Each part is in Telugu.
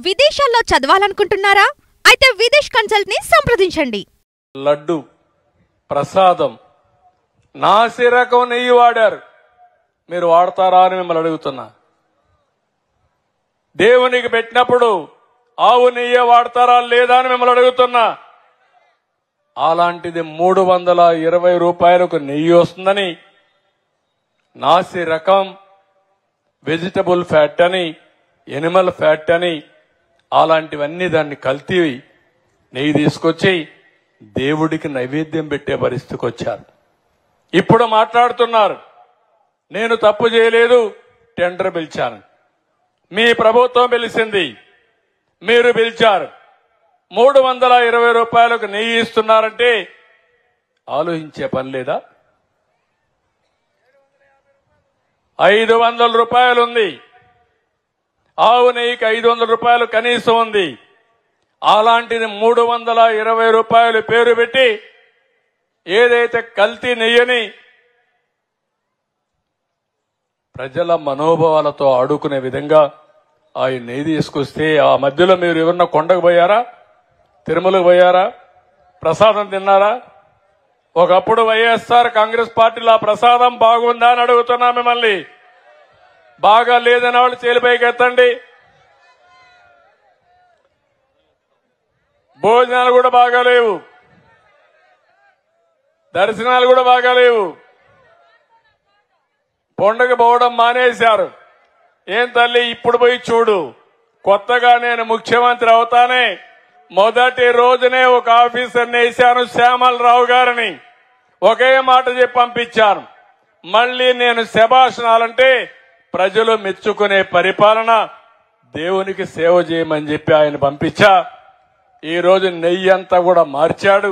విదేశాల్లో చదవాలనుకుంటున్నారా? అయితే విదేశ్ కన్సల్ట్ ని సంప్రదించండి. లడ్డు ప్రసాదం నాసి రకం నెయ్యి వాడారు. మీరు వాడతారా అని మిమ్మల్ని అడుగుతున్నా. దేవునికి పెట్టినప్పుడు ఆవు నెయ్యి వాడతారా లేదా అని మిమ్మల్ని అడుగుతున్నా. అలాంటిది 320 రూపాయలకు నెయ్యి వస్తుందని నాసి రకం వెజిటబుల్ ఫ్యాట్ అని ఎనిమల్ ఫ్యాట్ అని అలాంటివన్నీ దాన్ని కల్తీ నెయ్యి తీసుకొచ్చి దేవుడికి నైవేద్యం పెట్టే పరిస్థితికి వచ్చారు. ఇప్పుడు మాట్లాడుతున్నారు నేను తప్పు చేయలేదు, టెండర్ పిలిచాను. మీ ప్రభుత్వం పిలిచింది, మీరు పిలిచారు. 320 రూపాయలకు నెయ్యి ఇస్తున్నారంటే ఆలోచించే పని లేదా? 500 రూపాయలు ఉంది. ఆవు నెయ్యికి 500 రూపాయలు కనీసం ఉంది. అలాంటిది 320 రూపాయలు పేరు పెట్టి ఏదైతే కల్తీ నెయ్యని ప్రజల మనోభావాలతో ఆడుకునే విధంగా ఆ నెయ్యి తీసుకొస్తే ఆ మధ్యలో మీరు ఎవరన్నా కొండకు పోయారా? తిరుమలకు పోయారా? ప్రసాదం తిన్నారా? ఒకప్పుడు వైఎస్ఆర్ కాంగ్రెస్ పార్టీలో ఆ ప్రసాదం బాగుందా అని అడుగుతున్నా మిమ్మల్ని. బాగా లేదని వాళ్ళు చేలిపైకి ఎత్తండి. భోజనాలు కూడా బాగాలేవు, దర్శనాలు కూడా బాగాలేవు. పండుగ పోవడం మానేశారు. ఏం తల్లి ఇప్పుడు పోయి చూడు. కొత్తగా నేను ముఖ్యమంత్రి అవుతానే మొదటి రోజునే ఒక ఆఫీసర్ని వేశాను, శ్యామలరావు గారిని. ఒకే మాట చెప్పి పంపించాను. మళ్లీ నేను శభాషణాలంటే ప్రజలు మెచ్చుకునే పరిపాలన, దేవునికి సేవ చేయమని చెప్పి ఆయన పంపించా. ఈ రోజు నెయ్యి అంతా కూడా మార్చాడు.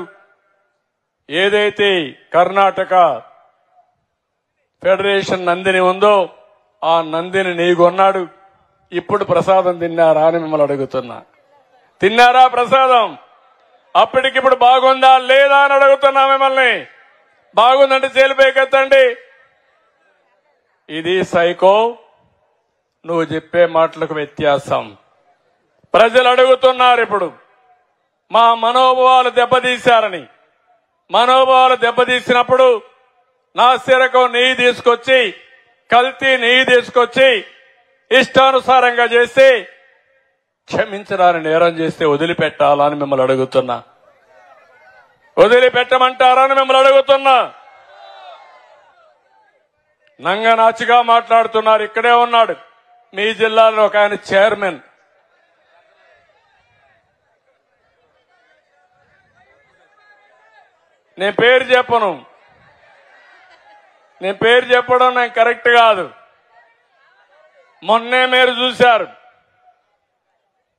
ఏదైతే కర్ణాటక ఫెడరేషన్ నందిని ఉందో ఆ నందిని నెయ్యి కొన్నాడు. ఇప్పుడు ప్రసాదం తిన్నారా అని మిమ్మల్ని అడుగుతున్నా. తిన్నారా ప్రసాదం? అప్పటికిప్పుడు బాగుందా లేదా అని అడుగుతున్నా మిమ్మల్ని. బాగుందంటే చేలిపైకెత్తండి. ఇది సైకో, నువ్వు చెప్పే మాటలకు వ్యత్యాసం. ప్రజలు అడుగుతున్నారు ఇప్పుడు మా మనోభావాలు దెబ్బతీశారని. మనోభావాలు దెబ్బతీసినప్పుడు నాసిరకం నెయ్యి తీసుకొచ్చి కల్తీ నెయ్యి తీసుకొచ్చి ఇష్టానుసారంగా చేసి క్షమించడాన్ని నేరం చేస్తే వదిలిపెట్టాలని మిమ్మల్ని అడుగుతున్నా. వదిలిపెట్టమంటారని మిమ్మల్ని అడుగుతున్నా. నంగనాచిగా మాట్లాడుతున్నారు. ఇక్కడే ఉన్నాడు మీ జిల్లాలో ఒక ఆయన చైర్మన్. నేను పేరు చెప్పను, నేను పేరు చెప్పడం నాకు కరెక్ట్ కాదు. మొన్నే మీరు చూశారు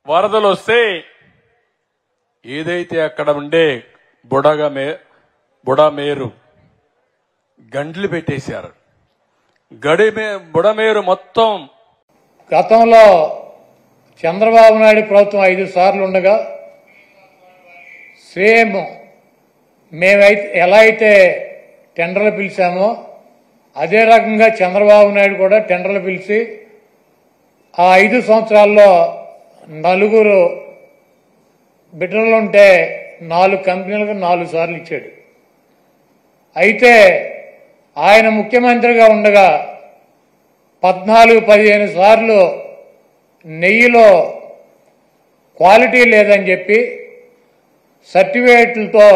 వరదలు వస్తే ఏదైతే అక్కడ ఉండే బుడమేరు గండ్లు పెట్టేశారు. బుడమేరు మొత్తం. గతంలో చంద్రబాబు నాయుడు ప్రభుత్వం 5 సార్లు ఉండగా సేమ్ మేమైతే ఎలా అయితే టెండర్లు పిలిచామో అదే రకంగా చంద్రబాబు నాయుడు కూడా టెండర్లు పిలిచి ఆ 5 సంవత్సరాల్లో 4 బిడ్డలుంటే 4 కంపెనీలకు 4 సార్లు ఇచ్చాడు. అయితే ఆయన ముఖ్యమంత్రిగా ఉండగా 14-15 సార్లు నెయ్యిలో క్వాలిటీ లేదని చెప్పి సర్టిఫికేట్లతో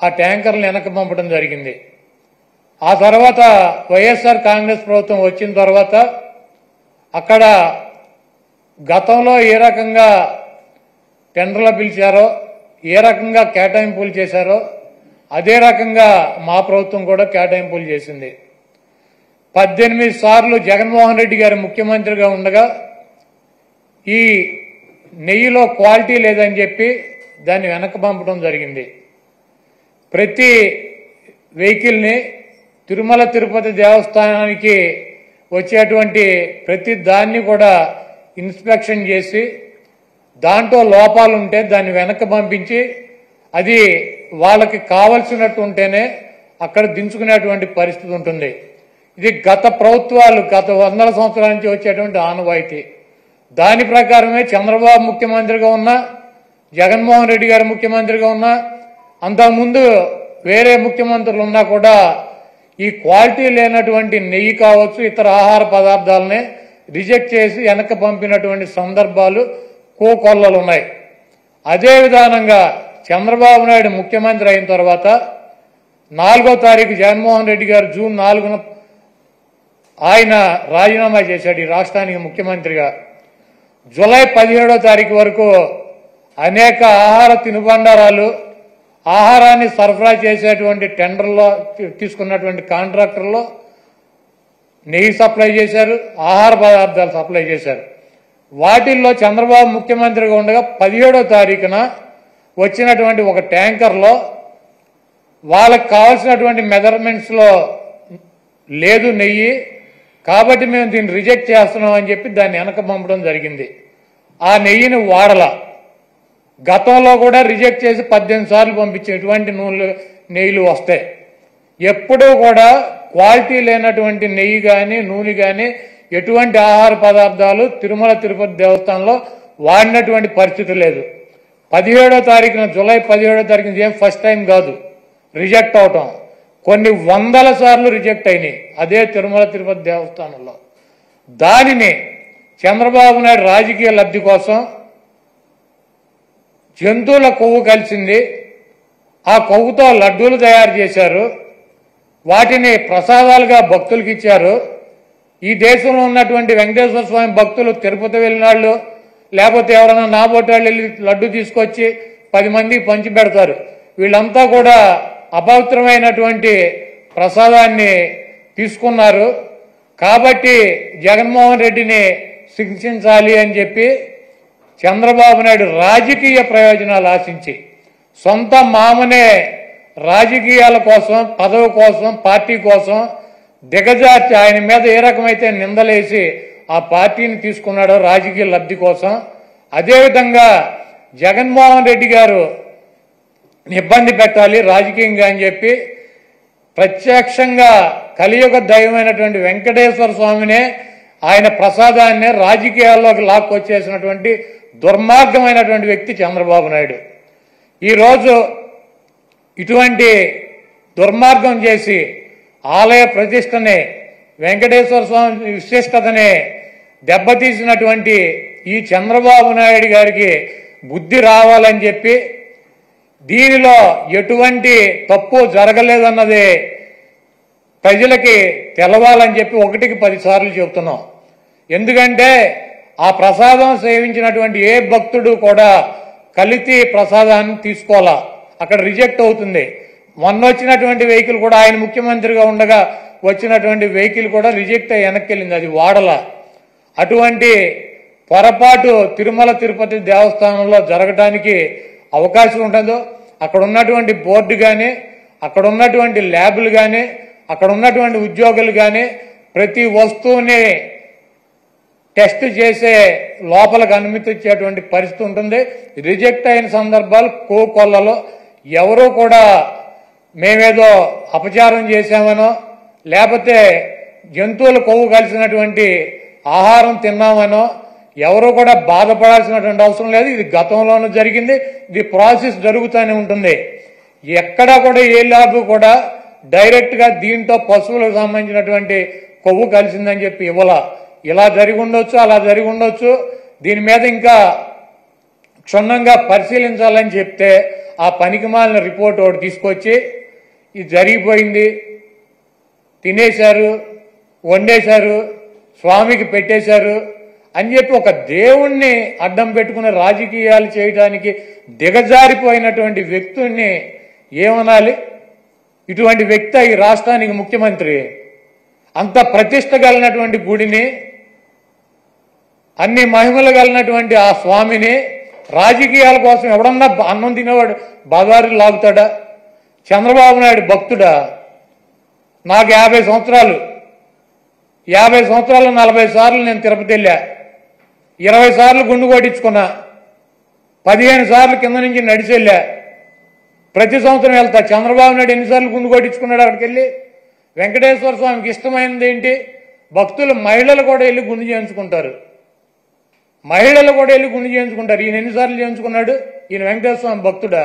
ఆ ట్యాంకర్లను వెనక్కి పంపడం జరిగింది. ఆ తర్వాత వైఎస్ఆర్ కాంగ్రెస్ ప్రభుత్వం వచ్చిన తర్వాత అక్కడ గతంలో ఏ రకంగా టెండర్లు పిలిచారో, ఏ రకంగా కేటాయింపులు చేశారో అదే రకంగా మా ప్రభుత్వం కూడా కేటాయింపులు చేసింది. 18 సార్లు జగన్మోహన్ రెడ్డి గారు ముఖ్యమంత్రిగా ఉండగా ఈ నెయ్యిలో క్వాలిటీ లేదని చెప్పి దాన్ని వెనక్కి పంపడం జరిగింది. ప్రతి వెహికల్ని తిరుమల తిరుపతి దేవస్థానానికి వచ్చేటువంటి ప్రతి దాన్ని కూడా ఇన్స్పెక్షన్ చేసి దాంట్లో లోపాలు ఉంటే దాన్ని వెనక్కి పంపించి అది వాళ్ళకి కావలసినట్టు ఉంటేనే అక్కడ దించుకునేటువంటి పరిస్థితి ఉంటుంది. ఇది గత ప్రభుత్వాలు గత 100 సంవత్సరాల నుంచి వచ్చేటువంటి ఆనవాయితీ. దాని ప్రకారమే చంద్రబాబు ముఖ్యమంత్రిగా ఉన్నా, జగన్మోహన్ రెడ్డి గారు ముఖ్యమంత్రిగా ఉన్నా, అంతకుముందు వేరే ముఖ్యమంత్రులు ఉన్నా కూడా ఈ క్వాలిటీ లేనటువంటి నెయ్యి కావచ్చు, ఇతర ఆహార పదార్థాలనే రిజెక్ట్ చేసి వెనక్కి పంపినటువంటి సందర్భాలు కోకొల్లలు ఉన్నాయి. అదే విధానంగా చంద్రబాబు నాయుడు ముఖ్యమంత్రి అయిన తర్వాత 4వ తారీఖు జగన్మోహన్ రెడ్డి గారు జూన్ 4న ఆయన రాజీనామా చేశాడు ఈ రాష్ట్రానికి ముఖ్యమంత్రిగా. జూలై 17వ తారీఖు వరకు అనేక ఆహార తినుబండారాలు, ఆహారాన్ని సరఫరా చేసేటువంటి టెండర్లో తీసుకున్నటువంటి కాంట్రాక్టర్లో నెయ్యి సప్లై చేశారు, ఆహార పదార్థాలు సప్లై చేశారు. వాటిల్లో చంద్రబాబు ముఖ్యమంత్రిగా ఉండగా 17వ తారీఖున వచ్చినటువంటి ఒక ట్యాంకర్లో వాళ్ళకి కావాల్సినటువంటి మెజర్మెంట్స్లో లేదు నెయ్యి, కాబట్టి మేము దీన్ని రిజెక్ట్ చేస్తున్నాం అని చెప్పి దాన్ని వెనక పంపడం జరిగింది. ఆ నెయ్యిని వాడల. గతంలో కూడా రిజెక్ట్ చేసి 18 సార్లు పంపించే ఎటువంటి నెయ్యిలు వస్తాయి. ఎప్పుడూ కూడా క్వాలిటీ లేనటువంటి నెయ్యి కానీ నూనె కానీ ఎటువంటి ఆహార పదార్థాలు తిరుమల తిరుపతి దేవస్థానంలో వాడినటువంటి పరిస్థితి లేదు. 17వ తారీఖున జూలై 17వ తారీఖున ఏం ఫస్ట్ టైం కాదు రిజెక్ట్ అవటం, కొన్ని వందల సార్లు రిజెక్ట్ అయినాయి అదే తిరుమల తిరుపతి దేవస్థానంలో. దానిని చంద్రబాబు నాయుడు రాజకీయ లబ్ధి కోసం జంతువుల కొవ్వు కలిసింది, ఆ కొవ్వుతో లడ్డూలు తయారు చేశారు, వాటిని ప్రసాదాలుగా భక్తులకు ఇచ్చారు. ఈ దేశంలో ఉన్నటువంటి వెంకటేశ్వర స్వామి భక్తులు తిరుపతి వెళ్ళినాళ్ళు, లేకపోతే ఎవరైనా నాబోటాళ్ళు వెళ్ళి లడ్డు తీసుకొచ్చి 10 మందికి పంచి పెడతారు. వీళ్ళంతా కూడా అపవిత్రమైనటువంటి ప్రసాదాన్ని తీసుకున్నారు. కాబట్టి జగన్మోహన్ రెడ్డిని శిక్షించాలి అని చెప్పి చంద్రబాబు నాయుడు రాజకీయ ప్రయోజనాలు ఆశించి సొంత మామనే రాజకీయాల కోసం, పదవి కోసం, పార్టీ కోసం దిగజార్చి ఆయన మీద ఏ రకమైతే నిందలేసి ఆ పార్టీని తీసుకున్నాడో రాజకీయ లబ్ధి కోసం, అదేవిధంగా జగన్మోహన్ రెడ్డి గారు ఇబ్బంది పెట్టాలి రాజకీయంగా అని చెప్పి ప్రత్యక్షంగా కలియుగ దైవమైనటువంటి వెంకటేశ్వర స్వామినే ఆయన ప్రసాదాన్నే రాజకీయాల్లోకి లాక్కొచ్చేసినటువంటి దుర్మార్గమైనటువంటి వ్యక్తి చంద్రబాబు నాయుడు. ఈరోజు ఇటువంటి దుర్మార్గం చేసి ఆలయ ప్రతిష్టని, వెంకటేశ్వర స్వామి విశిష్టతని దెబ్బతీసినటువంటి ఈ చంద్రబాబు నాయుడు గారికి బుద్ధి రావాలని చెప్పి, దీనిలో ఎటువంటి తప్పు జరగలేదన్నది ప్రజలకి తెలవాలని చెప్పి 1కి 10 సార్లు చెబుతున్నాం. ఎందుకంటే ఆ ప్రసాదం సేవించినటువంటి ఏ భక్తుడు కూడా కల్తీ ప్రసాదాన్ని తీసుకోవాలా, అక్కడ రిజెక్ట్ అవుతుంది. మొన్న వచ్చినటువంటి వెహికల్ కూడా ఆయన ముఖ్యమంత్రిగా ఉండగా వచ్చినటువంటి వెహికల్ కూడా రిజెక్ట్ అయ్యి వెనక్కి వెళ్ళింది, అది వాడల. అటువంటి పొరపాటు తిరుమల తిరుపతి దేవస్థానంలో జరగడానికి అవకాశం ఉండదు. అక్కడ ఉన్నటువంటి బోర్డు కానీ, అక్కడ ఉన్నటువంటి ల్యాబులు కానీ, అక్కడ ఉన్నటువంటి ఉద్యోగులు కానీ ప్రతి వస్తువుని టెస్ట్ చేసే లోపలికి అనుమతి ఇచ్చేటువంటి పరిస్థితి ఉంటుంది. రిజెక్ట్ అయిన సందర్భాలు కోకొల్లలో ఎవరూ కూడా మేమేదో అపచారం చేశామనో, లేకపోతే జంతువులు కొవ్వు కలిసినటువంటి ఆహారం తిన్నామనో ఎవరూ కూడా బాధపడాల్సినటువంటి అవసరం లేదు. ఇది గతంలోనూ జరిగింది, ఇది ప్రాసెస్ జరుగుతూనే ఉంటుంది. ఎక్కడా కూడా ఏ ల్యాబ్ కూడా డైరెక్ట్గా దీంతో పశువులకు సంబంధించినటువంటి కొవ్వు కలిసిందని చెప్పి ఇవ్వాల. ఇలా జరిగి ఉండొచ్చు, అలా జరిగి ఉండొచ్చు. దీని మీద ఇంకా క్షుణ్ణంగా పరిశీలించాలని చెప్తే ఆ పనికిమాలిన రిపోర్ట్ ఒకటి తీసుకొచ్చి ఇది జరిగిపోయింది, తినేశారు, వండేశారు, స్వామికి పెట్టేశారు అని చెప్పి ఒక దేవుణ్ణి అడ్డం పెట్టుకుని రాజకీయాలు చేయడానికి దిగజారిపోయినటువంటి వ్యక్తుల్ని ఏమనాలి? ఇటువంటి వ్యక్తి ఈ రాష్ట్రానికి ముఖ్యమంత్రి. అంత ప్రతిష్ట కలిగినటువంటి గుడిని, అన్ని మహిమలు కలిగినటువంటి ఆ స్వామిని రాజకీయాల కోసం ఎవడన్నా అన్నం తినేవాడు బజారు లాగుతాడా? చంద్రబాబు నాయుడు భక్తుడా? నాకు 50 సంవత్సరాలు, 50 సంవత్సరాలు 40 సార్లు నేను తిరుపతి వెళ్ళా, 20 సార్లు గుండు కొట్టించుకున్నా, 15 సార్లు కింద నుంచి నడిచి వెళ్ళా, ప్రతి సంవత్సరం వెళ్తా. చంద్రబాబు నాయుడు ఎన్నిసార్లు గుండు కొట్టించుకున్నాడు అక్కడికి వెళ్ళి? వెంకటేశ్వర స్వామికి ఇష్టమైనది ఏంటి? భక్తులు, మహిళలు కూడా వెళ్ళి గుండు చేయించుకుంటారు. మహిళలు కూడా వెళ్ళి గుండు చేయించుకుంటారు. ఈయన ఎన్నిసార్లు చేయించుకున్నాడు? ఈయన వెంకటేశ్వర స్వామి భక్తుడా?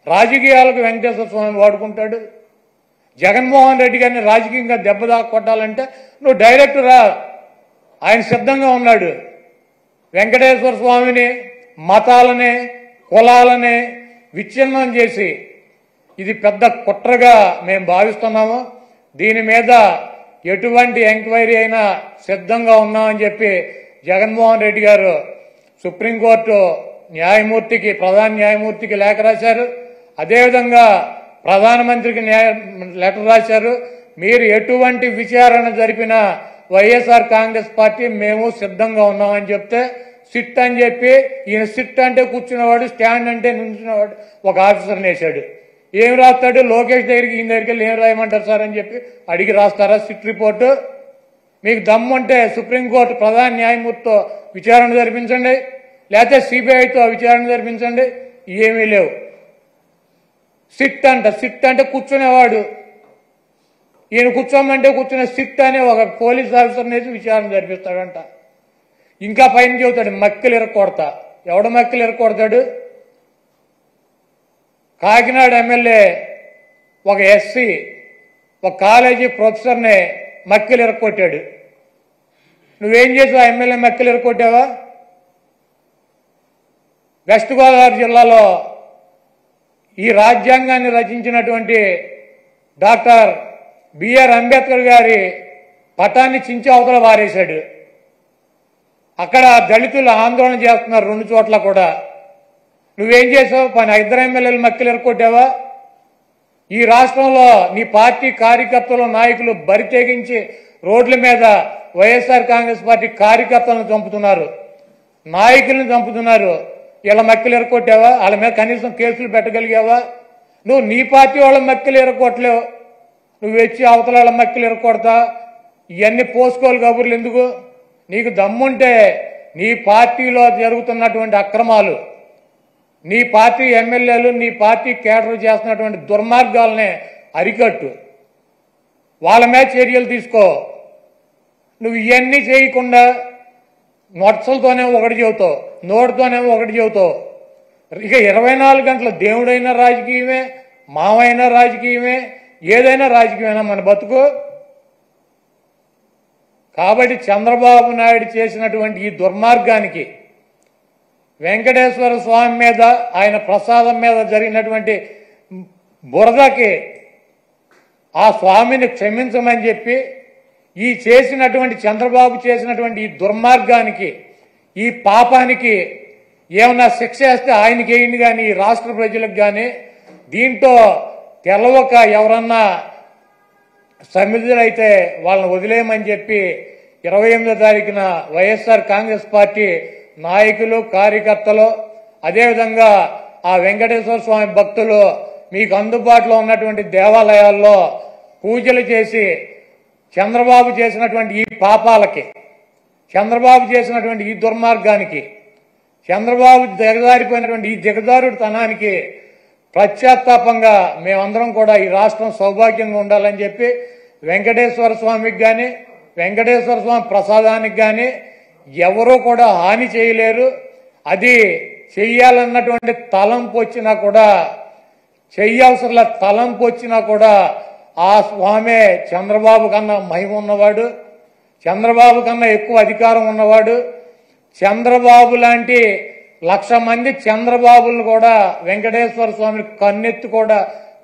రాజకీయాలకు వెంకటేశ్వర స్వామి వాడుకుంటాడు. జగన్మోహన్ రెడ్డి గారిని రాజకీయంగా దెబ్బదాకా కొట్టాలంటే నువ్వు డైరెక్ట్ రా, ఆయన సిద్ధంగా ఉన్నాడు. వెంకటేశ్వర స్వామిని, మతాలని, కులాలని విచ్ఛిన్నం చేసి ఇది పెద్ద కుట్రగా మేము భావిస్తున్నాము. దీని మీద ఎటువంటి ఎంక్వైరీ అయినా సిద్ధంగా ఉన్నామని చెప్పి జగన్మోహన్ రెడ్డి గారు సుప్రీంకోర్టు న్యాయమూర్తికి, ప్రధాన న్యాయమూర్తికి లేఖ రాశారు. అదేవిధంగా ప్రధానమంత్రికి లెటర్ రాశారు. మీరు ఎటువంటి విచారణ జరిపినా వైఎస్ఆర్ కాంగ్రెస్ పార్టీ మేము సిద్ధంగా ఉన్నామని చెప్తే సిట్ అని చెప్పి ఈయన సిట్ అంటే కూర్చున్నవాడు, స్టాండ్ అంటే నుంచున్నవాడు ఒక ఆఫీసర్ని వేశాడు. ఏం రాస్తాడు? లోకేష్ దగ్గరికి, ఈయన దగ్గరికి వెళ్ళి ఏం రాయమంటారు సార్ అని చెప్పి అడిగి రాస్తారా సిట్ రిపోర్టు? మీకు దమ్ముంటే సుప్రీంకోర్టు ప్రధాన న్యాయమూర్తితో విచారణ జరిపించండి, లేకపోతే సిబిఐతో విచారణ జరిపించండి. ఏమీ లేవు. సిట్ అంటే కూర్చునేవాడు. ఈయన కూర్చోమంటే కూర్చునే సిట్ అనే ఒక పోలీస్ ఆఫీసర్ని వేసి విచారణ జరిపిస్తాడంట. ఇంకా పైన చెబుతాడు మక్కిలు ఇరక్కొడతా. ఎవడ మక్కిలు ఇరక్కొడతాడు? కాకినాడ ఎమ్మెల్యే ఒక ఎస్సీ ఒక కాలేజీ ప్రొఫెసర్ని మక్కిలు ఇరక్కొట్టాడు. నువ్వేం చేసావు? ఆ ఎమ్మెల్యే మక్కిలు ఇరక్కొట్టావా? వెస్ట్ గోదావరి జిల్లాలో ఈ రాజ్యాంగాన్ని రచించినటువంటి డాక్టర్ బిఆర్ అంబేద్కర్ గారి పటాన్ని చించి అవతల పారేశాడు. అక్కడ దళితులు ఆందోళన చేస్తున్నారు 2 చోట్ల కూడా. నువ్వేం చేసావు? 2 ఎమ్మెల్యేలు మక్కిలు ఎరకొట్టావా? ఈ రాష్ట్రంలో నీ పార్టీ కార్యకర్తలు, నాయకులు బరి తెగించి రోడ్ల మీద వైఎస్ఆర్ కాంగ్రెస్ పార్టీ కార్యకర్తలను చంపుతున్నారు, నాయకులను చంపుతున్నారు. ఇలా మక్కిలు ఎరకొట్టావా? వాళ్ళ మీద కనీసం కేసులు పెట్టగలిగావా? నువ్వు నీ పార్టీ వాళ్ళ మక్కిలు ఎరకొట్టలేవు, నువ్వు వచ్చి అవతల వాళ్ళ మక్కిలు ఎరకొడతా. ఇవన్నీ పోసుకోవాలి కబుర్లు ఎందుకు? నీకు దమ్ముంటే నీ పార్టీలో జరుగుతున్నటువంటి అక్రమాలు, నీ పార్టీ ఎమ్మెల్యేలు, నీ పార్టీ కేడర్ చేస్తున్నటువంటి దుర్మార్గాలనే అరికట్టు, వాళ్ళ మీద చర్యలు తీసుకో. నువ్వు ఇవన్నీ చేయకుండా నొట్సలతోనే ఒకటి చెబుతావు, నోటితోనేమో ఒకటి చెబుతావు. ఇక 24 గంటలు దేవుడైనా రాజకీయమే, మావైనా రాజకీయమే, ఏదైనా రాజకీయమైనా మన బతుకు. కాబట్టి చంద్రబాబు నాయుడు చేసినటువంటి ఈ దుర్మార్గానికి, వెంకటేశ్వర స్వామి మీద, ఆయన ప్రసాదం మీద జరిగినటువంటి బురదకి ఆ స్వామిని క్షమించమని చెప్పి, ఈ చేసినటువంటి చంద్రబాబు చేసినటువంటి ఈ దుర్మార్గానికి, ఈ పాపానికి ఏమన్నా శిక్ష వేస్తే ఆయనకి వేయండి కానీ ఈ రాష్ట్ర ప్రజలకు కానీ, దీంట్లో తెలవక ఎవరన్నా సమిధులైతే వాళ్ళని వదిలేయమని చెప్పి 28వ తారీఖున వైఎస్ఆర్ కాంగ్రెస్ పార్టీ నాయకులు, కార్యకర్తలు, అదేవిధంగా ఆ వెంకటేశ్వర స్వామి భక్తులు మీకు అందుబాటులో ఉన్నటువంటి దేవాలయాల్లో పూజలు చేసి చంద్రబాబు చేసినటువంటి ఈ పాపాలకి, చంద్రబాబు చేసినటువంటి ఈ దుర్మార్గానికి, చంద్రబాబు దిగజారిపోయినటువంటి ఈ దిగజారుడుతనానికి ప్రత్యాత్తాపంగా మేమందరం కూడా ఈ రాష్ట్రం సౌభాగ్యంగా ఉండాలని చెప్పి వెంకటేశ్వర స్వామికి కానీ, వెంకటేశ్వర స్వామి ప్రసాదానికి కానీ ఎవరూ కూడా హాని చేయలేరు. అది చెయ్యాలన్నటువంటి తలంపు వచ్చినా కూడా, చెయ్యవసరంలో తలంపు వచ్చినా కూడా ఆ స్వామే చంద్రబాబు కన్నా మహిమ ఉన్నవాడు, చంద్రబాబు కన్నా ఎక్కువ అధికారం ఉన్నవాడు. చంద్రబాబు లాంటి 1,00,000 మంది చంద్రబాబులను కూడా వెంకటేశ్వర స్వామిని కన్నెత్తి కూడా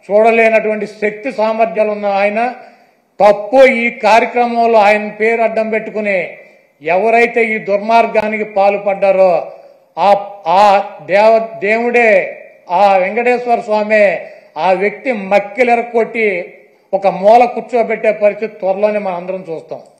చూడలేనటువంటి శక్తి సామర్థ్యాలు ఉన్న ఆయన తప్పు ఈ కార్యక్రమంలో ఆయన పేరు అడ్డం పెట్టుకుని ఎవరైతే ఈ దుర్మార్గానికి పాల్పడ్డారో ఆ దేవుడే, ఆ వెంకటేశ్వర స్వామి ఆ వ్యక్తి మక్కిలెరకొట్టి ఒక మూల కూర్చోబెట్టే పరిస్థితి త్వరలోనే మనం అందరం చూస్తాం.